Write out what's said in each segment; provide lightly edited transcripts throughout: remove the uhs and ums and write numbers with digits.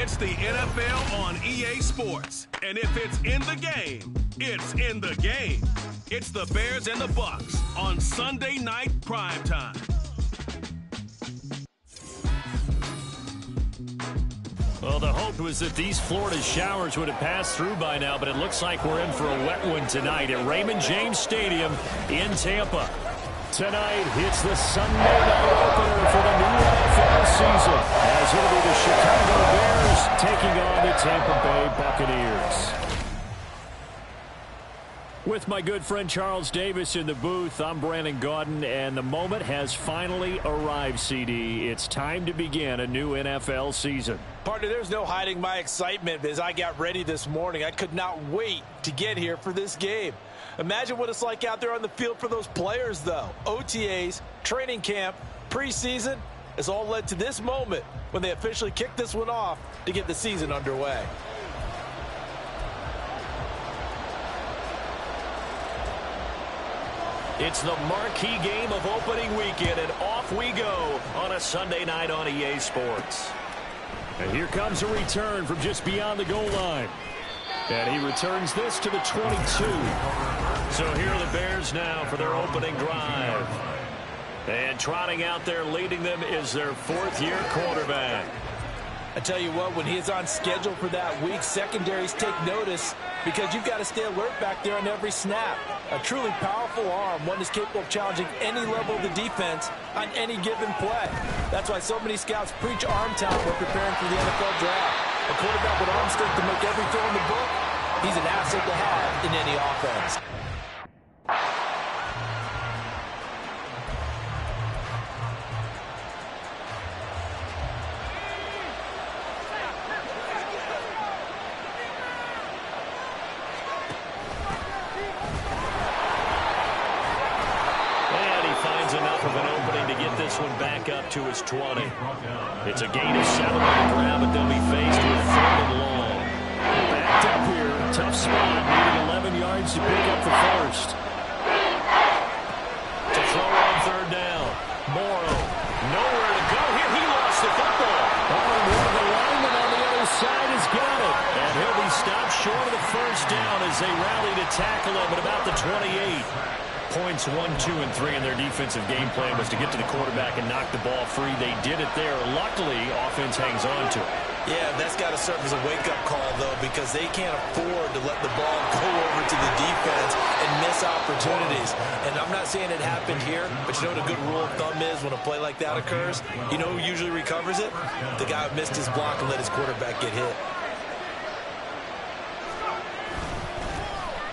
It's the NFL on EA Sports. And if it's in the game, it's in the game. It's the Bears and the Bucs on Sunday Night Primetime. Well, the hope was that these Florida showers would have passed through by now, but it looks like we're in for a wet one tonight at Raymond James Stadium in Tampa. Tonight, it's the Sunday night opener for the new NFL season, as it'll be the Chicago Bears taking on the Tampa Bay Buccaneers. With my good friend Charles Davis in the booth, I'm Brandon Gaudin, and the moment has finally arrived, CD. It's time to begin a new NFL season. Partner, there's no hiding my excitement as I got ready this morning. I could not wait to get here for this game. Imagine what it's like out there on the field for those players, though. OTAs, training camp, preseason, it's all led to this moment when they officially kick this one off to get the season underway. It's the marquee game of opening weekend, and off we go on a Sunday night on EA Sports. And here comes a return from just beyond the goal line. And he returns this to the 22. So here are the Bears now for their opening drive. And trotting out there leading them is their fourth-year quarterback. I tell you what, when he is on schedule for that week, secondaries take notice because you've got to stay alert back there on every snap. A truly powerful arm, one that's capable of challenging any level of the defense on any given play. That's why so many scouts preach arm talent when preparing for the NFL draft. A quarterback with arm strength to make every throw in the book, he's an asset to have in any offense. Up to his 20. It's a gain of 7 on the ground, but they'll be faced with 3rd and long. Backed up here, tough spot, needing 11 yards to pick up the first. To throw on 3rd down. Morrow, nowhere to go here. He lost the football. Oh, and one of the linemen on the other side has got it. And he'll be stopped short of the first down as they rally to tackle him at about the 28. Points 1, 2, and 3 in their defensive game plan was to get to the quarterback and knock the ball free. They did it there. Luckily, offense hangs on to it. Yeah, that's got to serve as a wake-up call, though, because they can't afford to let the ball go over to the defense and miss opportunities. And I'm not saying it happened here, but you know what a good rule of thumb is when a play like that occurs? You know who usually recovers it? The guy who missed his block and let his quarterback get hit.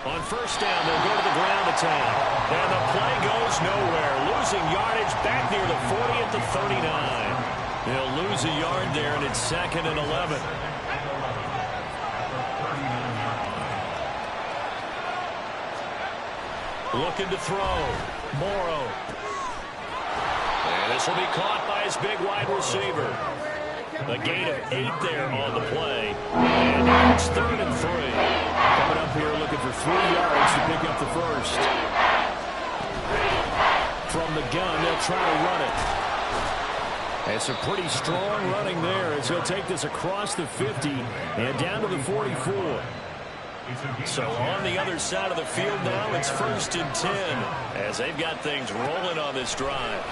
On first down, they'll go to the ground attack. And the play goes nowhere. Losing yardage back near the 40 at the 39. They'll lose a yard there, and it's 2nd and 11. Looking to throw. Morrow. And this will be caught by his big wide receiver. A gain of 8 there on the play. And now it's 3rd and 3. Coming up here looking for 3 yards to pick up the first. From the gun, they'll try to run it. It's a pretty strong running there as he'll take this across the 50 and down to the 44. So on the other side of the field now, it's 1st and 10 as they've got things rolling on this drive.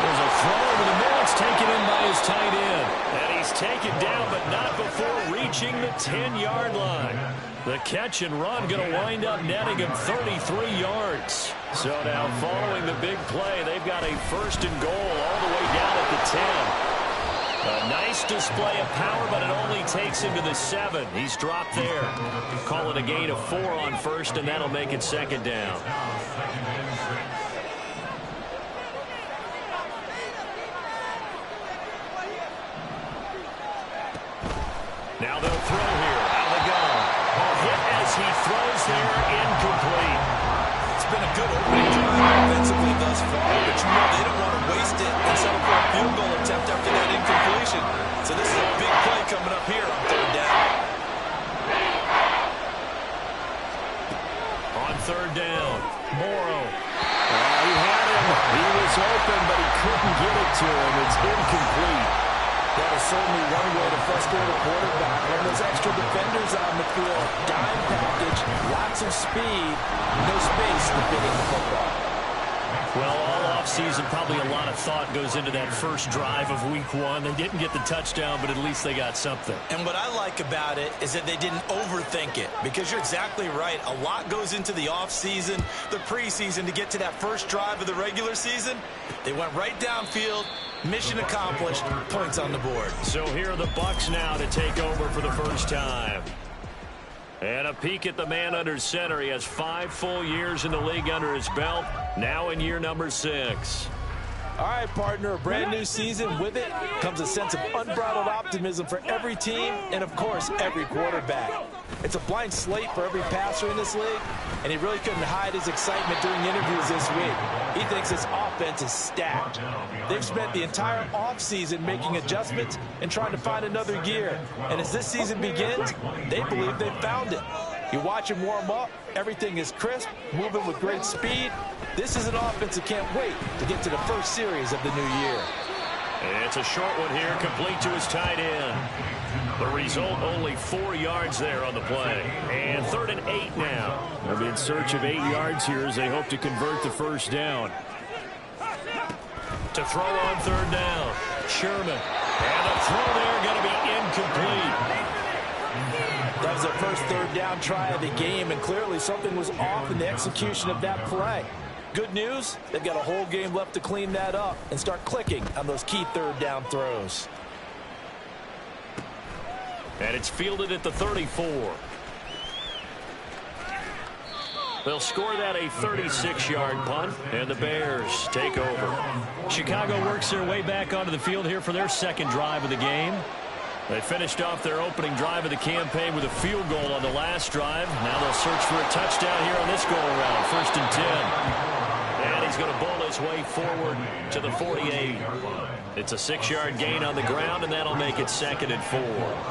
There's a throw over the middle. It's taken in by his tight end. And he's taken down, but not before reaching the 10-yard line. The catch and run going to wind up netting him 33 yards. So now following the big play, they've got a 1st and goal all the way down at the 10. A nice display of power, but it only takes him to the 7. He's dropped there. Call it a gain of 4 on 1st, and that'll make it 2nd down. Now they'll throw here out of the gun. A hit as he throws there, incomplete. It's been a good opening drive offensively thus far, but you know they don't want to waste it and settle for a field goal attempt after that incompletion. So this is a big play coming up here on 3rd down. On 3rd down, Morrow. He had him. He was open, but he couldn't get it to him. It's incomplete. That is certainly one way to frustrate a quarterback. When those extra defenders on the field, dime package, lots of speed, no space to fit in the football. Well, all offseason, probably a lot of thought goes into that first drive of week one. They didn't get the touchdown, but at least they got something. And what I like about it is that they didn't overthink it, because you're exactly right. A lot goes into the offseason, the preseason, to get to that first drive of the regular season. They went right downfield, mission accomplished, points on the board. So here are the Bucs now to take over for the first time. And a peek at the man under center. He has 5 full years in the league under his belt, now in year number 6. All right, partner, a brand new season. With it comes a sense of unbridled optimism for every team and, of course, every quarterback. It's a blank slate for every passer in this league, and he really couldn't hide his excitement during interviews this week. He thinks his offense is stacked. They've spent the entire offseason making adjustments and trying to find another gear. And as this season begins, they believe they've found it. You watch him warm up, everything is crisp, moving with great speed. This is an offense that can't wait to get to the first series of the new year. It's a short one here, complete to his tight end. The result, only 4 yards there on the play. And 3rd and 8 now. They'll be in search of 8 yards here as they hope to convert the first down. To throw on 3rd down, Sherman. And the throw there going to be incomplete. That was their first 3rd down try of the game, and clearly something was off in the execution of that play. Good news, they've got a whole game left to clean that up and start clicking on those key 3rd down throws. And it's fielded at the 34. They'll score that a 36-yard punt, and the Bears take over. Chicago works their way back onto the field here for their second drive of the game. They finished off their opening drive of the campaign with a field goal on the last drive. Now they'll search for a touchdown here on this go-around, 1st and 10. And he's going to bowl his way forward to the 48. It's a 6-yard gain on the ground, and that'll make it 2nd and 4.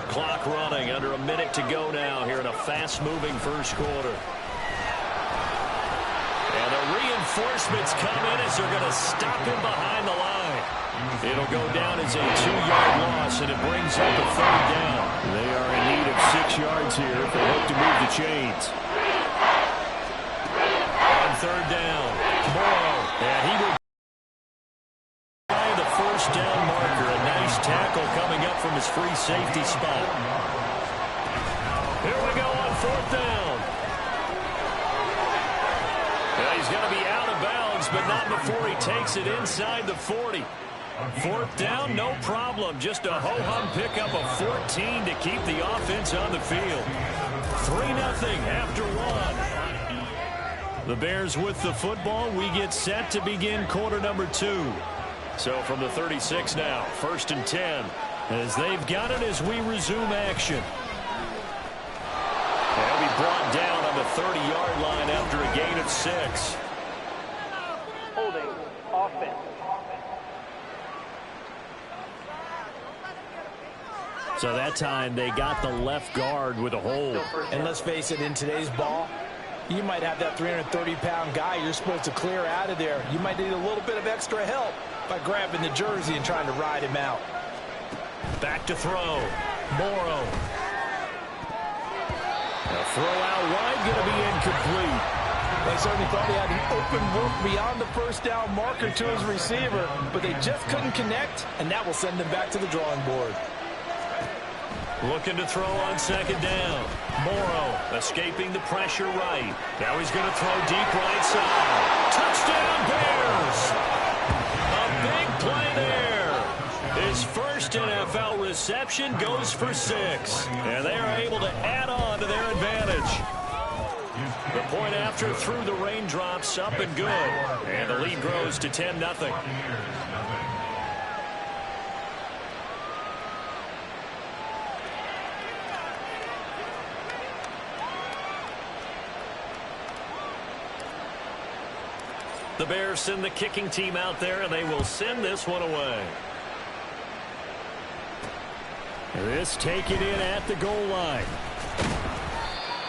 Clock running, under a minute to go now here in a fast-moving first quarter. And the reinforcements come in as they're going to stop him behind the line. It'll go down as a 2-yard loss, and it brings up a 3rd down. They are in need of 6 yards here if they hope to move the chains. On 3rd down, Morrow, and he will find the first down marker. A nice tackle coming up from his free safety spot. Here we go on 4th down. He's going to be out of bounds, but not before he takes it inside the 40. 4th down, no problem. Just a ho-hum pickup of 14 to keep the offense on the field. 3-0 after 1. The Bears with the football. We get set to begin quarter number 2. So from the 36 now, 1st and 10, as they've got it as we resume action. They'll be brought down on the 30-yard line after a gain of 6. Holding offense. So that time they got the left guard with a hold. And let's face it, in today's ball, you might have that 330-pound guy you're supposed to clear out of there. You might need a little bit of extra help by grabbing the jersey and trying to ride him out. Back to throw. Morrow. A throw out wide, going to be incomplete. They certainly thought he had an open look beyond the first down marker to his receiver, but they just couldn't connect, and that will send them back to the drawing board. Looking to throw on 2nd down. Morrow escaping the pressure right. Now he's going to throw deep right side. Touchdown, Bears! A big play there. His first NFL reception goes for 6. And they are able to add on to their advantage. The point after through the raindrops, up and good. And the lead grows to 10-0. The Bears send the kicking team out there, and they will send this one away. This taken in at the goal line.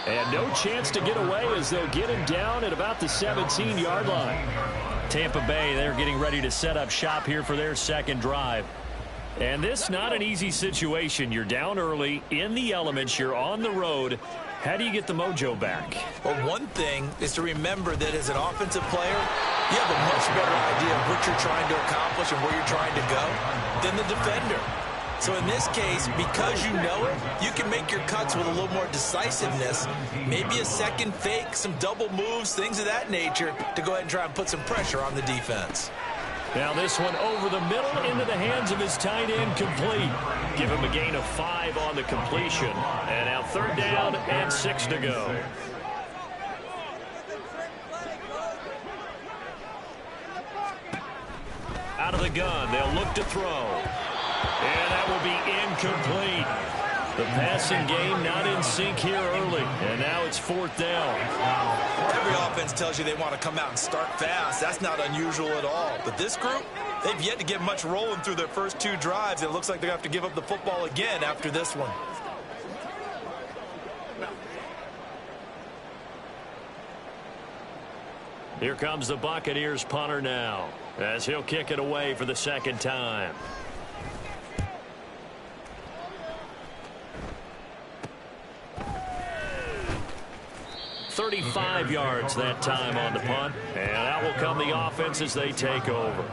And no chance to get away as they'll get him down at about the 17-yard line. Tampa Bay, they're getting ready to set up shop here for their second drive. And this not an easy situation. You're down early, in the elements, you're on the road. How do you get the mojo back? Well, one thing is to remember that as an offensive player, you have a much better idea of what you're trying to accomplish and where you're trying to go than the defender. So in this case, because you know it, you can make your cuts with a little more decisiveness, maybe a second fake, some double moves, things of that nature, to go ahead and try and put some pressure on the defense. Now this one over the middle into the hands of his tight end, complete. Give him a gain of 5 on the completion. And now 3rd down and 6 to go. Out of the gun, they'll look to throw. And that will be incomplete. The passing game not in sync here early. And now it's 4th down. Every offense tells you they want to come out and start fast. That's not unusual at all. But this group, they've yet to get much rolling through their first 2 drives. It looks like they're going to have to give up the football again after this one. Here comes the Buccaneers punter now, as he'll kick it away for the 2nd time. .35 yards that time on the punt, and out will come the offense as they take over.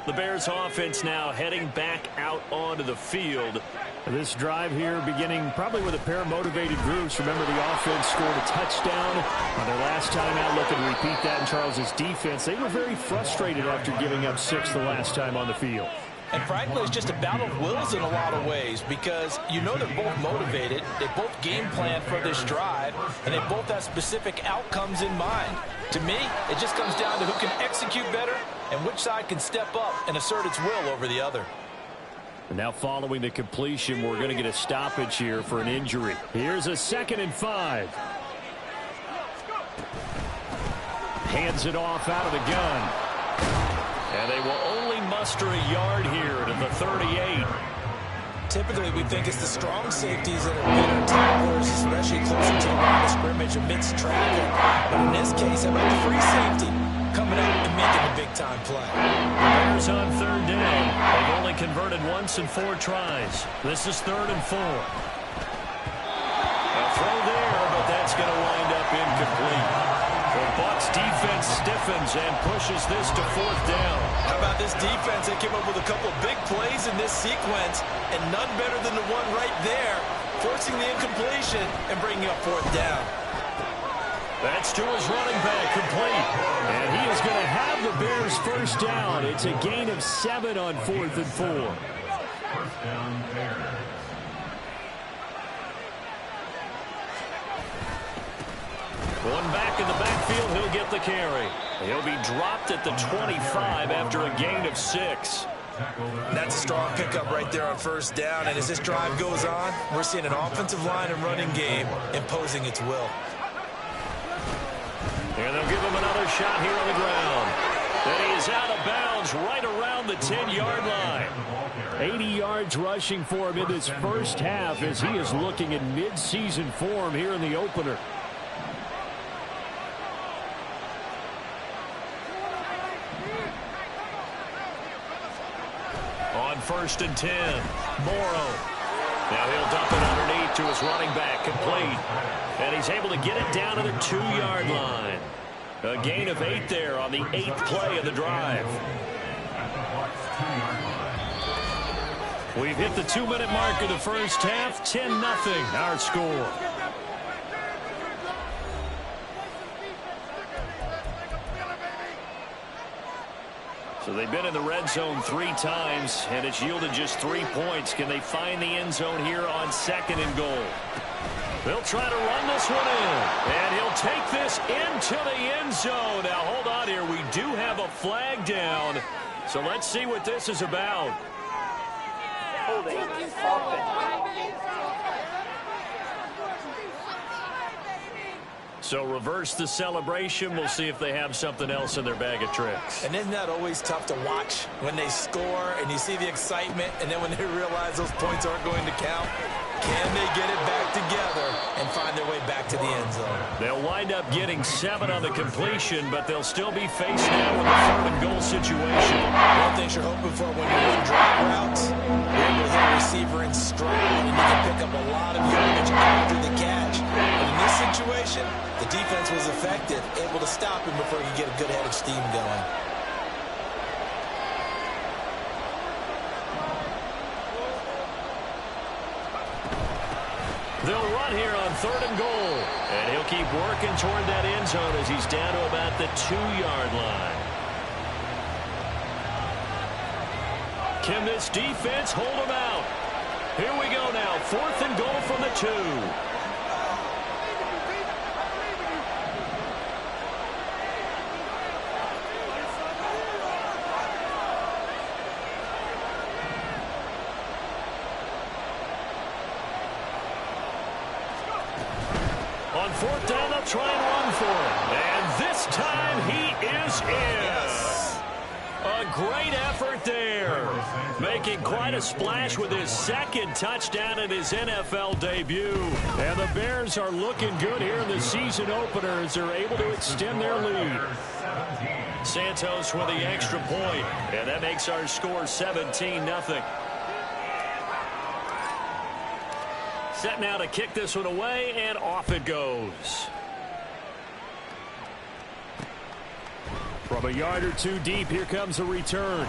The Bears offense now heading back out onto the field. This drive here beginning probably with a pair of motivated groups. Remember, the offense scored a touchdown on their last time out. Looking to repeat that in Charles's defense. They were very frustrated after giving up 6 the last time on the field. And frankly, it's just a battle of wills in a lot of ways, because you know they're both motivated, they both game plan for this drive, and they both have specific outcomes in mind. To me, it just comes down to who can execute better and which side can step up and assert its will over the other. Now following the completion, we're going to get a stoppage here for an injury. Here's a 2nd and 5. Hands it off out of the gun. And they will only muster a yard here to the 38. Typically, we think it's the strong safeties that are better tacklers, especially closer to the line of scrimmage amidst traffic. But in this case, how about the free safety coming out and making a big-time play? Bears on 3rd down. They've only converted once in 4 tries. This is 3rd and 4. A throw there, but that's going to wind up incomplete. The Bucs defense stiffens and pushes this to 4th down. How about this defense? They came up with a couple of big plays in this sequence, and none better than the one right there, forcing the incompletion and bringing up 4th down. That's to his running back, complete. And he is going to have the Bears 1st down. It's a gain of 7 on 4th and 4. Going back in the backfield, he'll get the carry. He'll be dropped at the 25 after a gain of 6. That's a strong pickup right there on 1st down. And as this drive goes on, we're seeing an offensive line and running game imposing its will. And they'll give him another shot here on the ground. And he is out of bounds right around the 10-yard line. 80 yards rushing for him in this first half as he is looking in mid-season form here in the opener. On 1st and 10, Morrow. Now he'll dump it underneath to his running back, complete. And he's able to get it down to the 2-yard line. A gain of 8 there on the 8th play of the drive. We've hit the 2-minute mark of the first half. 10-0 our score. So they've been in the red zone 3 times, and it's yielded just 3 points. Can they find the end zone here on 2nd and goal? They'll try to run this one in, and he'll take this into the end zone. Now, hold on here. We do have a flag down, so let's see what this is about. Holding offense. So reverse the celebration. We'll see if they have something else in their bag of tricks. And isn't that always tough to watch when they score and you see the excitement, and then when they realize those points aren't going to count? Can they get it back together and find their way back back to the end zone. They'll wind up getting 7 on the completion, but they'll still be faced now with a 3rd and goal situation. One thing you're hoping for when you run drag routes, you're able to hit a receiver in stride, and you can pick up a lot of yardage after the catch. But in this situation, the defense was effective, able to stop him before he could get a good head of steam going. They'll run here on 3rd and goal. And he'll keep working toward that end zone as he's down to about the 2-yard line. Can this defense hold him out? Here we go now. 4th and goal from the 2. On 4th down, they'll try and run for it. And this time he is in. Yes. A great effort there. Making quite a splash with his 2nd touchdown in his NFL debut. And the Bears are looking good here in the season opener as they're able to extend their lead. Santos with the extra point. And that makes our score 17-0. Set now to kick this one away, and off it goes. From a yard or 2 deep, here comes a return.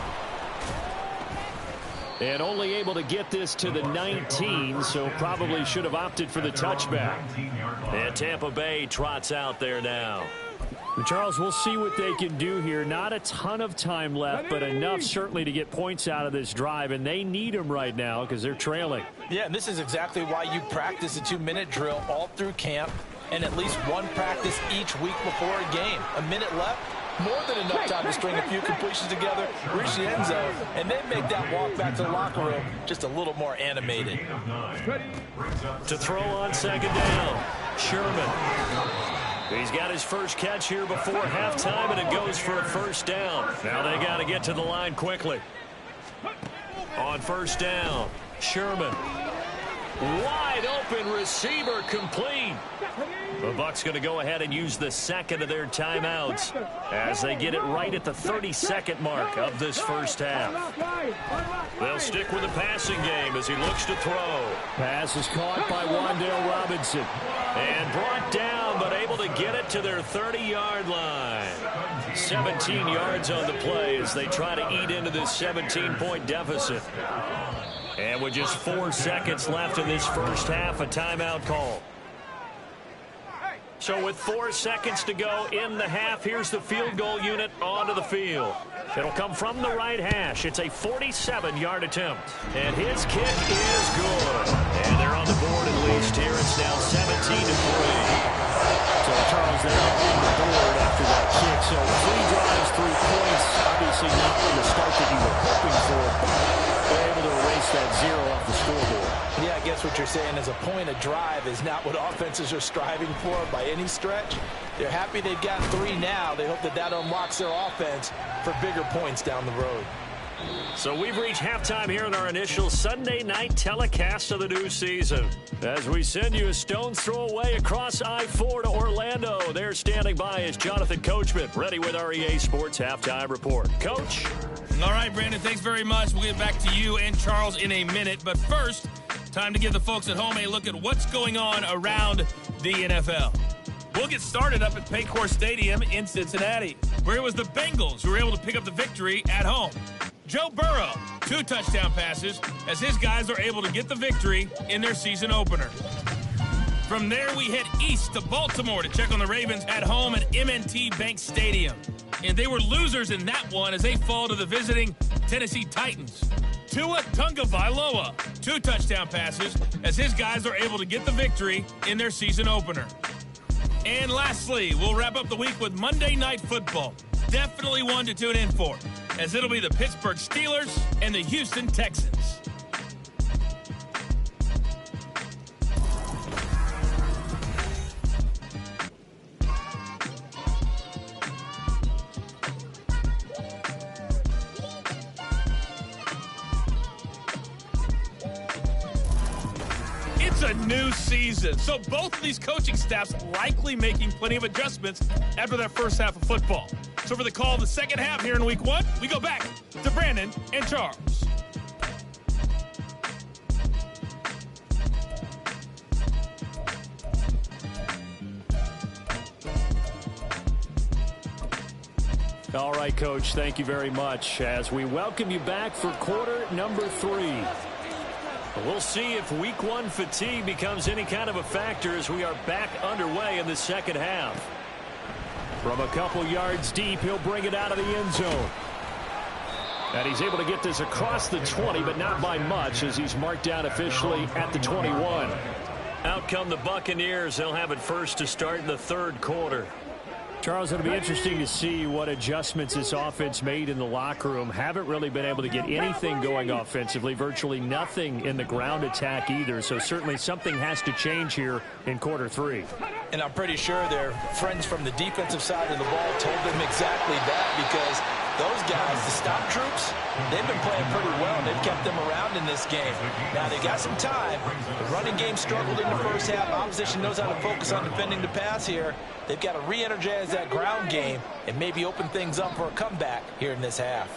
And only able to get this to the 19, so probably should have opted for the touchback. And Tampa Bay trots out there now. Charles, we'll see what they can do here. Not a ton of time left, but enough certainly to get points out of this drive, and they need them right now because they're trailing. Yeah, and this is exactly why you practice a 2-minute drill all through camp and at least one practice each week before a game. A minute left, more than enough time to string a few completions together, reach the end zone, and then make that walk back to the locker room just a little more animated. To throw on 2nd down, Sherman. He's got his first catch here before halftime, and it goes for a 1st down. Now they got to get to the line quickly. On 1st down, Sherman. Wide open receiver complete. The Bucs going to go ahead and use the 2nd of their timeouts as they get it right at the 32nd mark of this first half. They'll stick with the passing game as he looks to throw. Pass is caught by Wan'Dale Robinson. And brought down, but able to get it to their 30-yard line. 17 yards on the play as they try to eat into this 17-point deficit. And with just 4 seconds left in this first half, a timeout call. So with 4 seconds to go in the half, here's the field goal unit onto the field. It'll come from the right hash. It's a 47-yard attempt. And his kick is good. And they're on the board at least here. It's now 17-3. So Charles, they're on the board after that kick. So 3 drives, 3 points. Obviously not the start that you were hoping for. They're able to erase that 0 off the scoreboard. Yeah, I guess what you're saying is a point a drive is not what offenses are striving for by any stretch. They're happy they've got 3 now. They hope that that unlocks their offense for bigger points down the road. So we've reached halftime here in our initial Sunday night telecast of the new season. As we send you a stone's throw away across I-4 to Orlando. There standing by is Jonathan Coachman, ready with our EA Sports Halftime Report. Coach? All right, Brandon, thanks very much. We'll get back to you and Charles in a minute. But first, time to give the folks at home a look at what's going on around the NFL. We'll get started up at Paycor Stadium in Cincinnati, where it was the Bengals who were able to pick up the victory at home. Joe Burrow, 2 touchdown passes, as his guys are able to get the victory in their season opener. From there, we head east to Baltimore to check on the Ravens at home at M&T Bank Stadium. And they were losers in that one as they fall to the visiting Tennessee Titans. Tua Tagovailoa, 2 touchdown passes, as his guys are able to get the victory in their season opener. And lastly, we'll wrap up the week with Monday Night Football. Definitely one to tune in for, as it'll be the Pittsburgh Steelers and the Houston Texans. It's a new season, so both of these coaching staffs likely making plenty of adjustments after that first half of football. So for the call of the second half here in week 1, we go back to Brandon and Charles. All right, Coach, thank you very much as we welcome you back for quarter number 3. We'll see if week 1 fatigue becomes any kind of a factor as we are back underway in the second half. From a couple yards deep, he'll bring it out of the end zone. And he's able to get this across the 20, but not by much as he's marked down officially at the 21. Out come the Buccaneers. They'll have it first to start in the third quarter. Charles, it'll be interesting to see what adjustments this offense made in the locker room. Haven't really been able to get anything going offensively, virtually nothing in the ground attack either. So certainly something has to change here in quarter 3. And I'm pretty sure their friends from the defensive side of the ball told them exactly that, because those guys, the stop troops, they've been playing pretty well. They've kept them around in this game. Now, they got some time. The running game struggled in the first half. Opposition knows how to focus on defending the pass here. They've got to re-energize that ground game and maybe open things up for a comeback here in this half.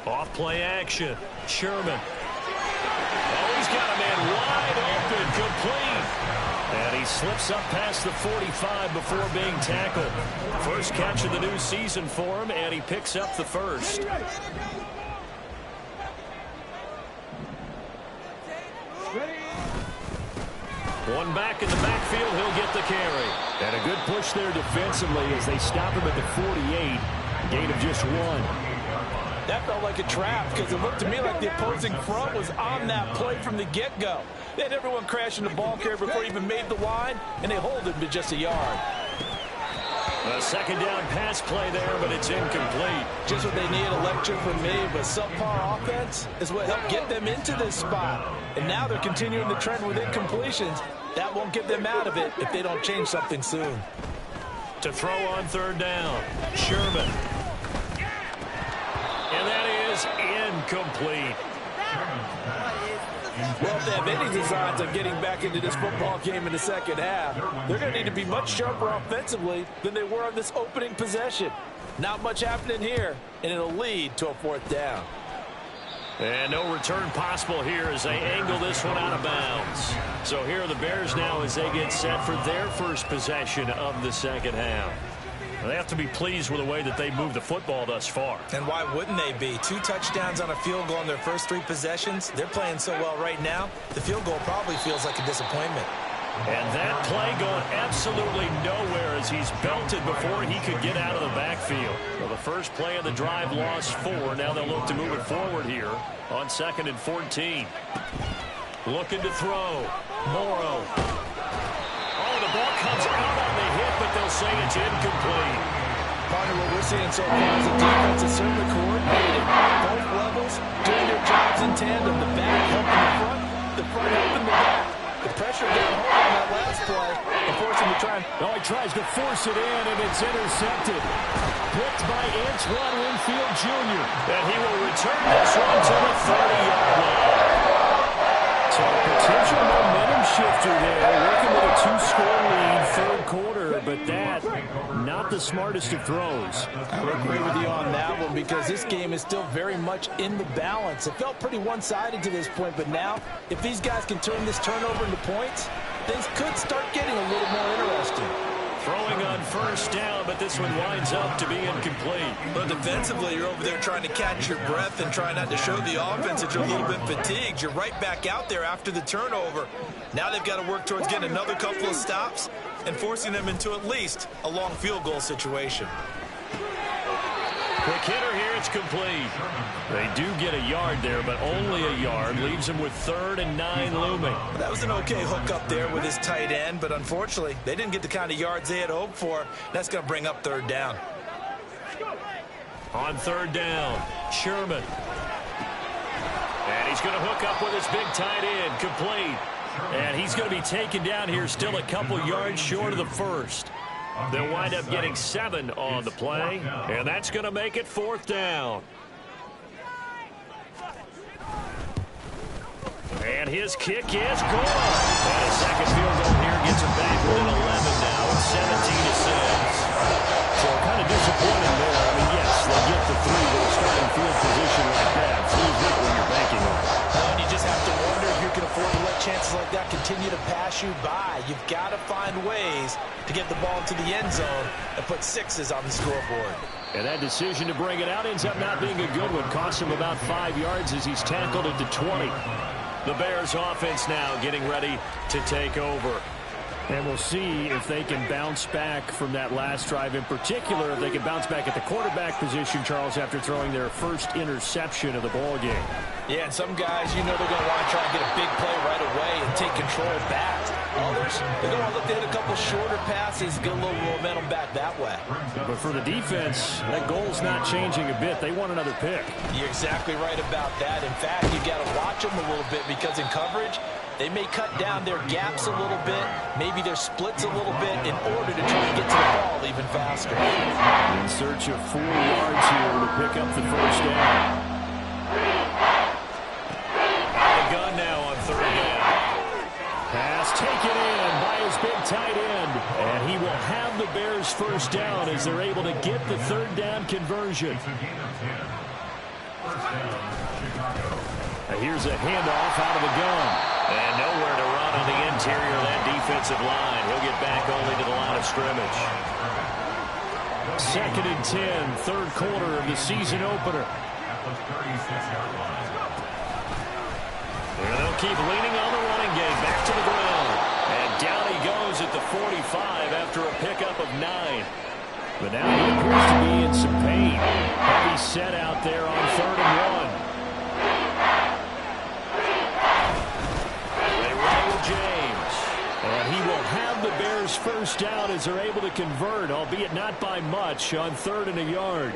Off play action. Sherman. Oh, he's got a man wide open, complete. And he slips up past the 45 before being tackled. First catch of the new season for him, and he picks up the first. One back in the backfield, he'll get the carry. And a good push there defensively as they stop him at the 48. Gain of just 1. That felt like a trap because it looked to me like the opposing front was on that play from the get-go. They had everyone crashing the ball carrier before he even made the line, and they hold him to just a yard. A second down pass play there, but it's incomplete. Just what they need, a lecture from me, but subpar offense is what helped get them into this spot. And now they're continuing the trend with incompletions. That won't get them out of it if they don't change something soon. To throw on third down, Sherman. And that is incomplete. Well, if they have any designs on getting back into this football game in the second half, they're going to need to be much sharper offensively than they were on this opening possession. Not much happening here, and it'll lead to a fourth down. And no return possible here as they angle this one out of bounds. So here are the Bears now as they get set for their first possession of the second half. They have to be pleased with the way that they moved the football thus far. And why wouldn't they be? 2 touchdowns on a field goal in their first 3 possessions. They're playing so well right now, the field goal probably feels like a disappointment. And that play going absolutely nowhere as he's belted before he could get out of the backfield. Well, the first play of the drive lost 4. Now they'll look to move it forward here on 2nd and 14. Looking to throw. Morrow. Oh, the ball comes out on the hit, but they'll say it's incomplete. Partner, what we're seeing so far is the defense is certainly coordinated. Both levels doing their jobs in tandem. The back helping the front helping the back. The pressure got home on that last play and forced him to try and... Oh, he tries to force it in, and it's intercepted. Picked by Antoine Winfield Jr. And he will return this one to the 30-yard line. So a potential momentum shifter there. Working with a 2-score lead, third quarter, but that, not the smartest of throws. I would agree with you on that one because this game is still very much in the balance. It felt pretty one-sided to this point, but now, if these guys can turn this turnover into points, things could start getting a little more interesting. Throwing on first down, but this one winds up to be incomplete. But defensively, you're over there trying to catch your breath and try not to show the offense that you're a little bit fatigued. You're right back out there after the turnover. Now they've got to work towards getting another couple of stops and forcing them into at least a long field goal situation. Quick hitter here, it's complete. They do get a yard there, but only a yard. Leaves them with 3rd and 9 looming. That was an okay hook up there with his tight end, but unfortunately, they didn't get the kind of yards they had hoped for. That's going to bring up 3rd down. On 3rd down, Sherman. And he's going to hook up with his big tight end, complete. And he's going to be taken down here, still a couple yards short of the first. They'll wind up getting 7 on the play, and that's going to make it 4th down. And his kick is good. And a second field goal here gets him back within 11 now. It's 17-6. So kind of disappointing there. I mean, yes, they get the 3 with a starting field position like that. Three's not when you're banking on. And you just have to wonder if you can afford to let chances like that continue to pass you by. You've got to find ways to get the ball into the end zone and put 6s on the scoreboard. And that decision to bring it out ends up not being a good one. Costs him about 5 yards as he's tackled at the 20. The Bears offense now getting ready to take over. And we'll see if they can bounce back from that last drive. In particular, if they can bounce back at the quarterback position, Charles, after throwing their first interception of the ball game. Yeah, and some guys, you know they're going to want to try and get a big play right away and take control back. Others, they're going to look to hit a couple shorter passes, get a little momentum back that way. But for the defense, that goal's not changing a bit. They want another pick. You're exactly right about that. In fact, you got to watch them a little bit because in coverage, they may cut down their gaps a little bit, maybe their splits a little bit in order to try and get to the ball even faster. In search of 4 yards here to pick up the first down. The gun now on 3rd down. Pass taken in by his big tight end. And he will have the Bears first down as they're able to get the 3rd down conversion. Here's a handoff out of the gun. And nowhere to run on the interior of that defensive line. He'll get back only to the line of scrimmage. 2nd and 10, 3rd quarter of the season opener. And they'll keep leaning on the running game. Back to the ground. And down he goes at the 45 after a pickup of 9. But now he appears to be in some pain. Heavy set out there on 3rd and 1. James. And he will have the Bears first down as they're able to convert, albeit not by much, on 3rd and a yard.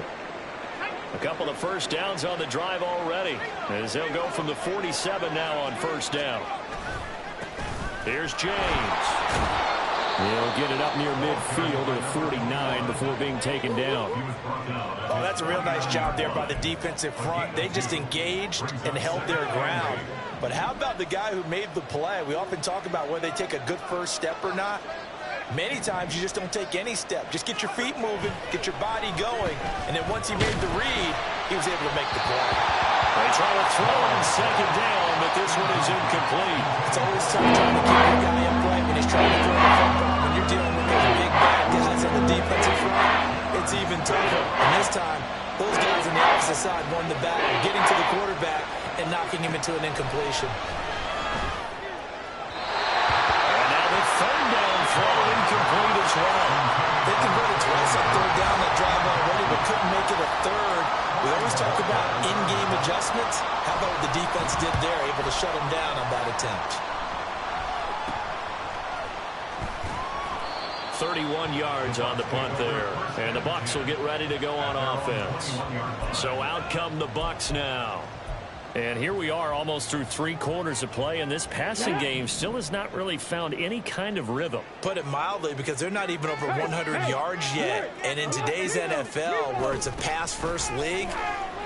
A couple of first downs on the drive already, as they'll go from the 47 now on 1st down. Here's James. He'll get it up near midfield to the 49 before being taken down. Oh, that's a real nice job there by the defensive front. They just engaged and held their ground. But how about the guy who made the play? We often talk about whether they take a good first step or not. Many times you just don't take any step. Just get your feet moving, get your body going, and then once he made the read, he was able to make the play. They try to throw on 2nd down, but this one is incomplete. It's always tough trying to keep your guy upright when he's trying to throw the football. When you're dealing with those big bad guys on the defensive front, it's even tougher. And this time, those guys on the opposite side won the battle, getting to the quarterback and knocking him into an incompletion. And now the 3rd down throw incomplete as well. They converted twice on 3rd down that drive already, but couldn't make it a 3rd. We always talk about in-game adjustments. How about what the defense did there, able to shut him down on that attempt. 31 yards on the punt there. And the Bucs will get ready to go on offense. So out come the Bucs now. And here we are almost through 3 quarters of play, and this passing game still has not really found any kind of rhythm. Put it mildly, because they're not even over 100 yards yet. And in today's NFL, where it's a pass-first league,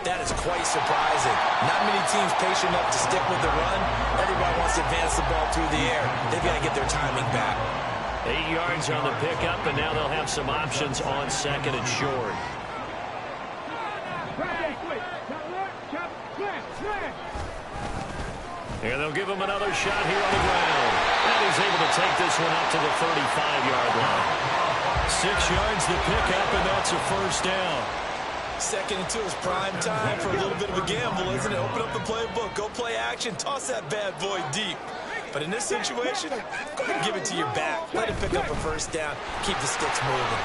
that is quite surprising. Not many teams patient enough to stick with the run. Everybody wants to advance the ball through the air. They've got to get their timing back. 8 yards on the pickup, and now they'll have some options on 2nd and short. And they'll give him another shot here on the ground. And he's able to take this one up to the 35-yard line. 6 yards the pickup, and that's a first down. 2nd and 2 is prime time for a little bit of a gamble, isn't it? Open up the playbook, go play action, toss that bad boy deep. But in this situation, go ahead and give it to your back. Let him pick up a first down. Keep the sticks moving.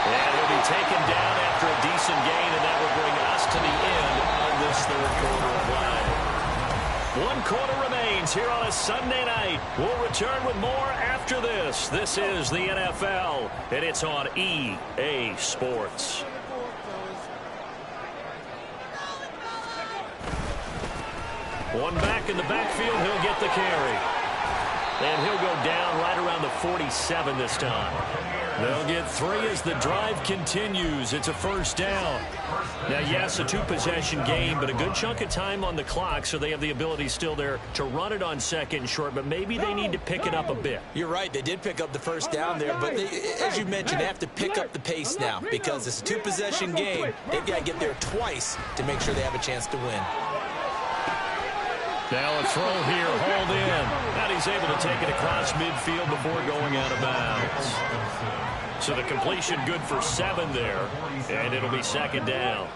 And he'll be taken down after a decent gain, and that will bring us to the end of this 3rd quarter of play. 1 quarter remains here on a Sunday night. We'll return with more after this. This is the NFL, and it's on EA Sports. One back in the backfield, he'll get the carry. And he'll go down right around the 47 this time. They'll get 3 as the drive continues. It's a first down. Now, yes, a 2-possession game, but a good chunk of time on the clock, so they have the ability still there to run it on second and short, but maybe they need to pick it up a bit. You're right. They did pick up the first down there, but as you mentioned, they have to pick up the pace now because it's a 2-possession game. They've got to get there twice to make sure they have a chance to win. Now a throw here, hauled in. And he's able to take it across midfield before going out of bounds. So the completion good for 7 there, and it'll be second down.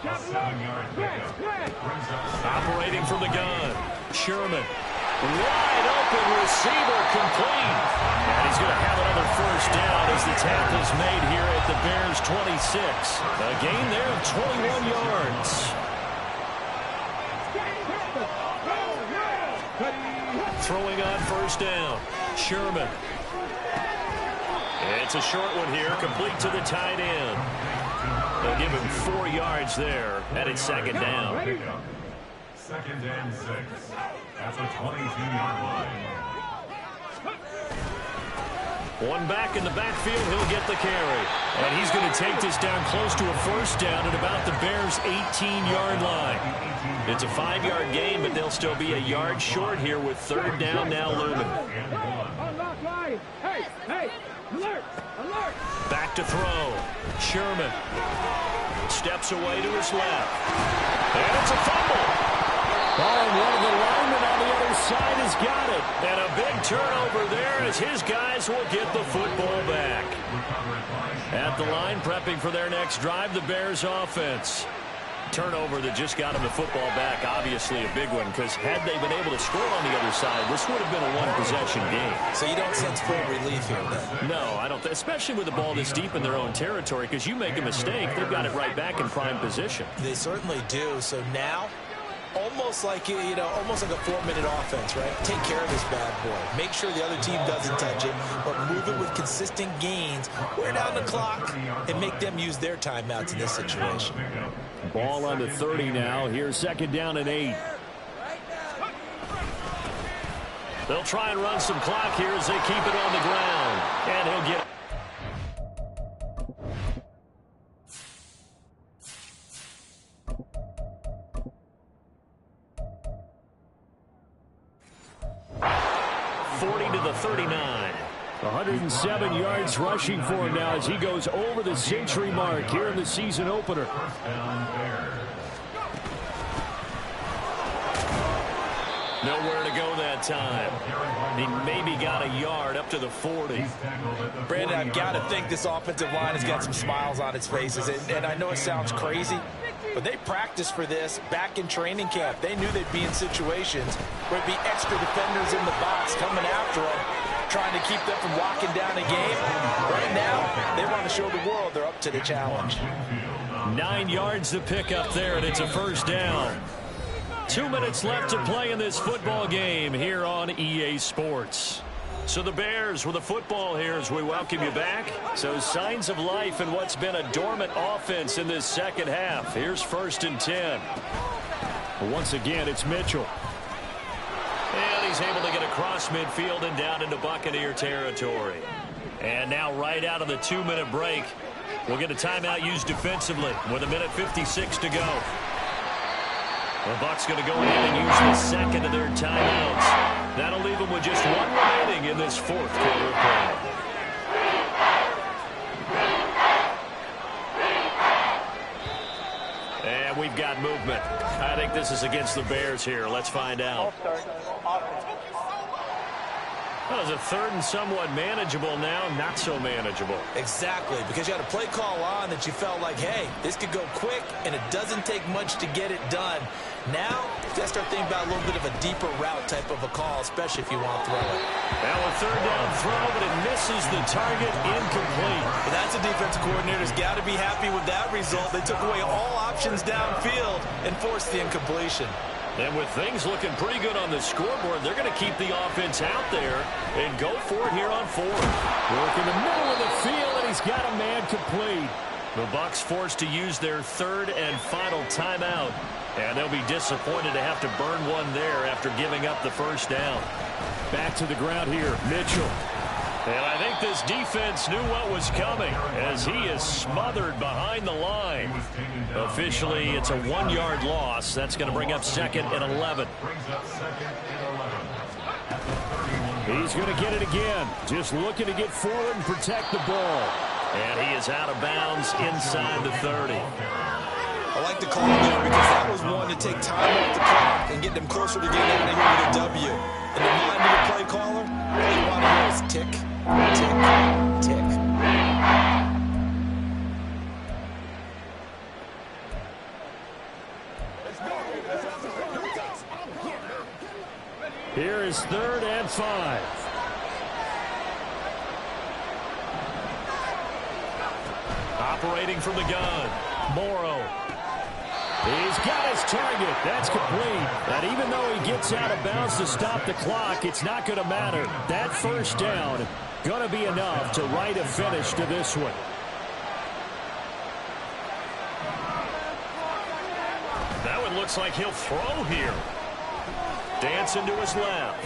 Operating from the gun, Sherman. Wide open receiver complete. And he's going to have another first down as the tackle's made here at the Bears 26. A gain there of 21 yards. Throwing on first down, Sherman. It's a short one here, complete to the tight end. They'll give him 4 yards there, and it's second down. Second and 6 at the 22-yard line. One back in the backfield, he'll get the carry. And he's going to take this down close to a first down at about the Bears' 18-yard line. It's a 5-yard gain, but they'll still be a yard short here with third down now looming. Back to throw. Sherman steps away to his left. And it's a fumble. Oh, and one of the linemen on the other side has got it. And a big turnover there as his guys will get the football back. At the line, prepping for their next drive, the Bears offense. Turnover that just got him the football back, obviously a big one, because had they been able to score on the other side, this would have been a one-possession game. So you don't sense full relief here, then? No, I don't, especially with the ball this deep in their own territory, because you make a mistake, they've got it right back in prime position. They certainly do. So now, almost like, almost like a 4-minute offense, right? Take care of this bad boy. Make sure the other team doesn't touch it, but move it with consistent gains. Wear down the clock and make them use their timeouts in this situation. Ball on the 30 now. Here's second down and 8. They'll try and run some clock here as they keep it on the ground. And he'll get... to the 39. 107 yards rushing for him now as he goes over the century mark here in the season opener. Nowhere to go that time. He maybe got a yard up to the 40. Brandon, I've got to think this offensive line has got some smiles on its faces. And I know it sounds crazy, but they practiced for this back in training camp. They knew they'd be in situations where it'd be extra defenders in the box coming after them, trying to keep them from locking down a game. Right now, they want to show the world they're up to the challenge. 9 yards to pick up there, and it's a first down. 2 minutes left to play in this football game here on EA Sports. So the Bears with a football here as we welcome you back. So signs of life in what's been a dormant offense in this second half. Here's first and 10. Once again, it's Mitchell. And he's able to get across midfield and down into Buccaneer territory. And now right out of the 2-minute break, we'll get a timeout used defensively with 1:56 to go. The Bucs going to go ahead and use the second of their timeouts. That'll leave them with just one remaining in this fourth quarter play. And we've got movement. I think this is against the Bears here. Let's find out. That was a third and somewhat manageable now, not so manageable. Exactly, because you had a play call on that you felt like, hey, this could go quick, and it doesn't take much to get it done. Now, you got to start thinking about a little bit of a deeper route type of a call, especially if you want to throw it. Now a third down throw, but it misses the target, incomplete. But that's a defensive coordinator's got to be happy with that result. They took away all options downfield and forced the incompletion. And with things looking pretty good on the scoreboard, they're going to keep the offense out there and go for it here on fourth. Work in the middle of the field, and he's got a man complete. The Bucs forced to use their third and final timeout And they'll be disappointed to have to burn one there after giving up the first down. Back to the ground here, Mitchell. And I think this defense knew what was coming as he is smothered behind the line. Officially, it's a 1-yard loss. That's going to bring up 2nd and 11. He's going to get it again. Just looking to get forward and protect the ball. And he is out of bounds inside the 30. I like the call there because that was one to take time off the clock and get them closer to getting out of here with a W. And the mind of the play caller, all you want to hear is tick, tick, tick. Here is 3rd and 5. Operating from the gun, Morrow. He's got his target. That's complete. And even though he gets out of bounds to stop the clock, it's not going to matter. That first down going to be enough to write a finish to this one. That one looks like he'll throw here. Dancing to his left.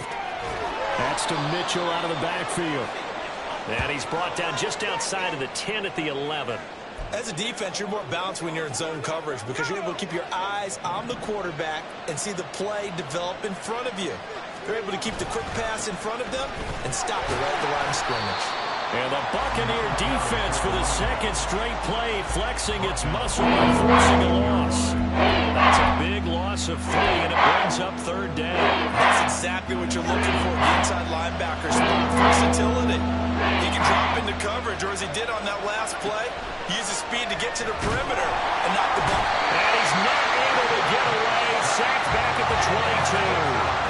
That's to Mitchell out of the backfield. And he's brought down just outside of the 10 at the 11. As a defense, you're more balanced when you're in zone coverage because you're able to keep your eyes on the quarterback and see the play develop in front of you. You're able to keep the quick pass in front of them and stop it right at the line of scrimmage. And the Buccaneer defense for the 2nd straight play, flexing its muscle and forcing a loss. That's a big loss of 3, and it brings up 3rd down. That's exactly what you're looking for, the inside linebacker spot, versatility. He can drop into coverage, or as he did on that last play, he uses speed to get to the perimeter and knock the ball. And he's not able to get away, sacked back at the 22.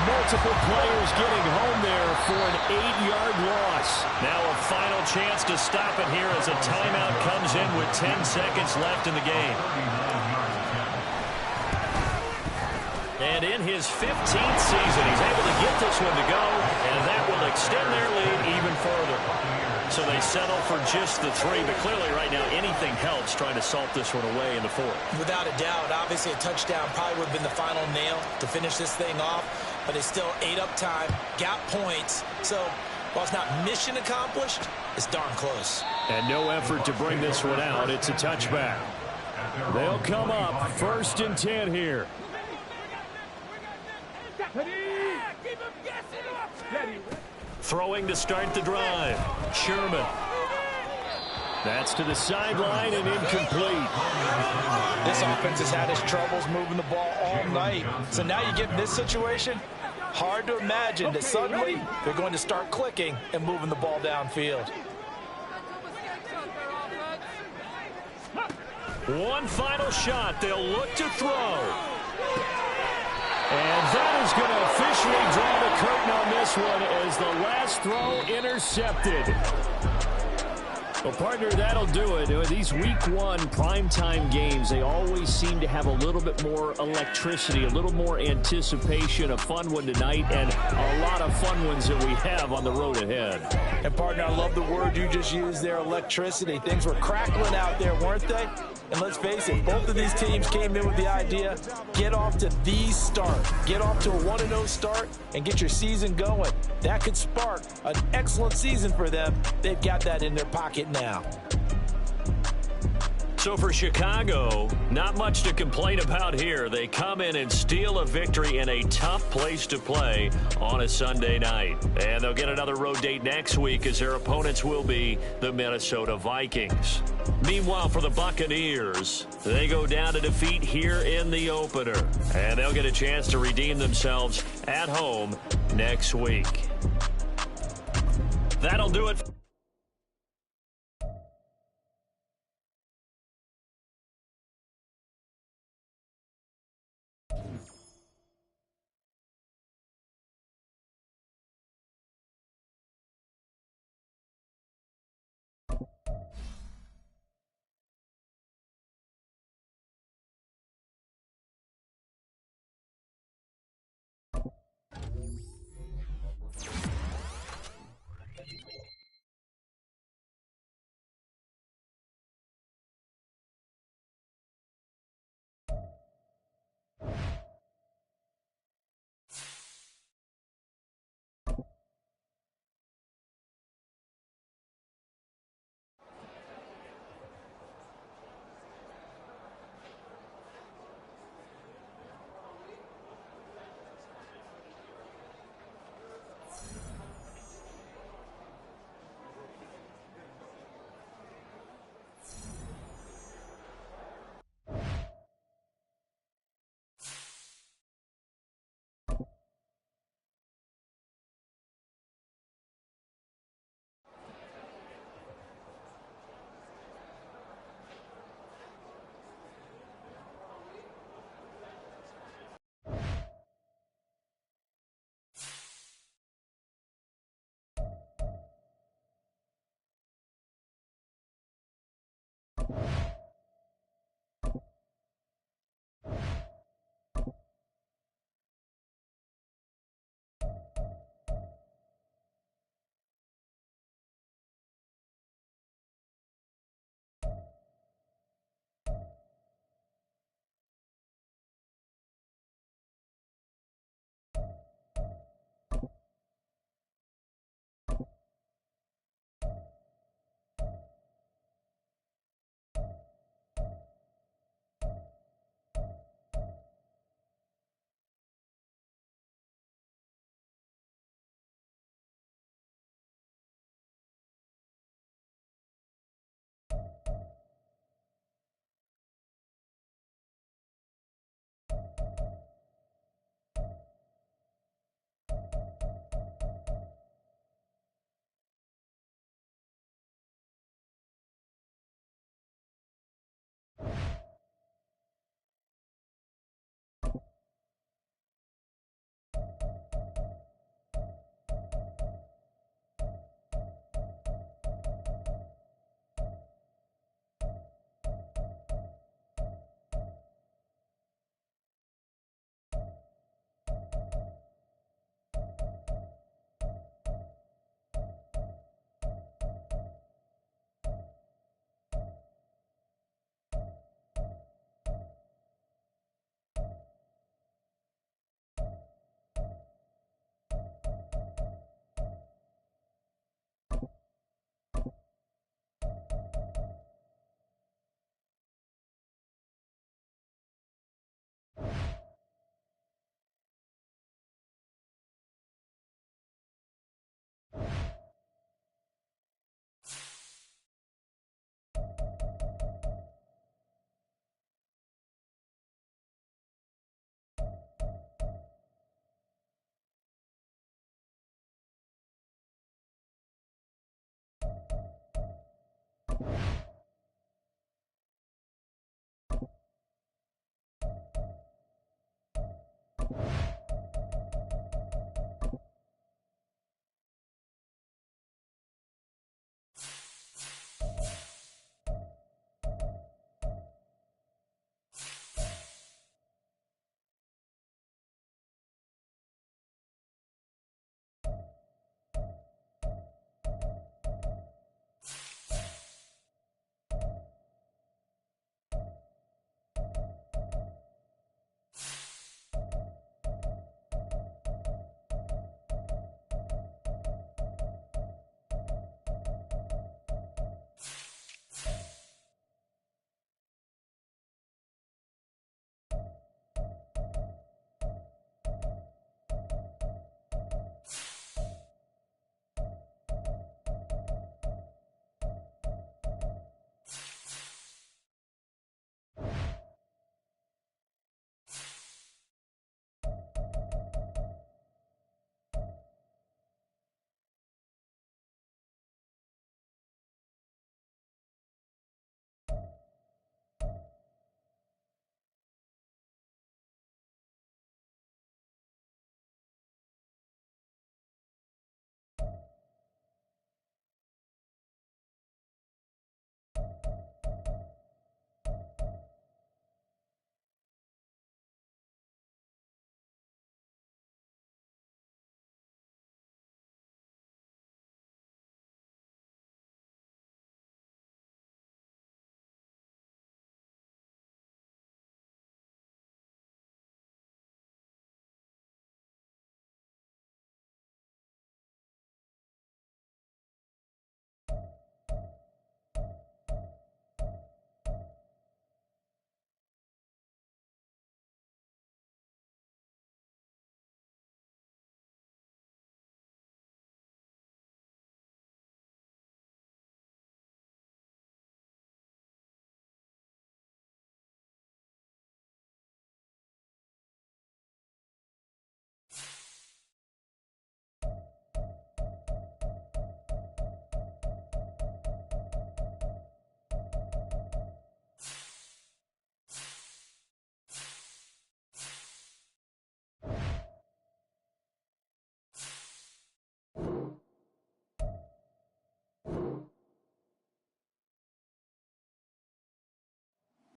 Multiple players getting home there for an 8-yard loss. Now a final chance to stop it here as a timeout comes in with 10 seconds left in the game. And in his 15th season, he's able to get this one to go, and that will extend their lead even further. So they settle for just the 3, but clearly right now anything helps trying to salt this one away in the 4th. Without a doubt, obviously a touchdown probably would have been the final nail to finish this thing off, but it's still ate up time, got points, so while it's not mission accomplished, it's darn close. And no effort to bring this one out. It's a touchback. They'll come up 1st and 10 here. Throwing to start the drive, Sherman. That's to the sideline and incomplete. This offense has had its troubles moving the ball all night. So now you get in this situation, hard to imagine that suddenly they're going to start clicking and moving the ball downfield. One final shot. They'll look to throw. And that is going to officially draw the curtain on this one as the last throw intercepted. Well, partner, that'll do it. These Week 1 primetime games, they always seem to have a little bit more electricity, a little more anticipation. A fun one tonight, and a lot of fun ones that we have on the road ahead. And, partner, I love the word you just used there, electricity. Things were crackling out there, weren't they? And let's face it, both of these teams came in with the idea, get off to the start. Get off to a 1-0 start and get your season going. That could spark an excellent season for them. They've got that in their pocket now. So for Chicago, not much to complain about here. They come in and steal a victory in a tough place to play on a Sunday night. And they'll get another road date next week as their opponents will be the Minnesota Vikings. Meanwhile, for the Buccaneers, they go down to defeat here in the opener. And they'll get a chance to redeem themselves at home next week. That'll do it.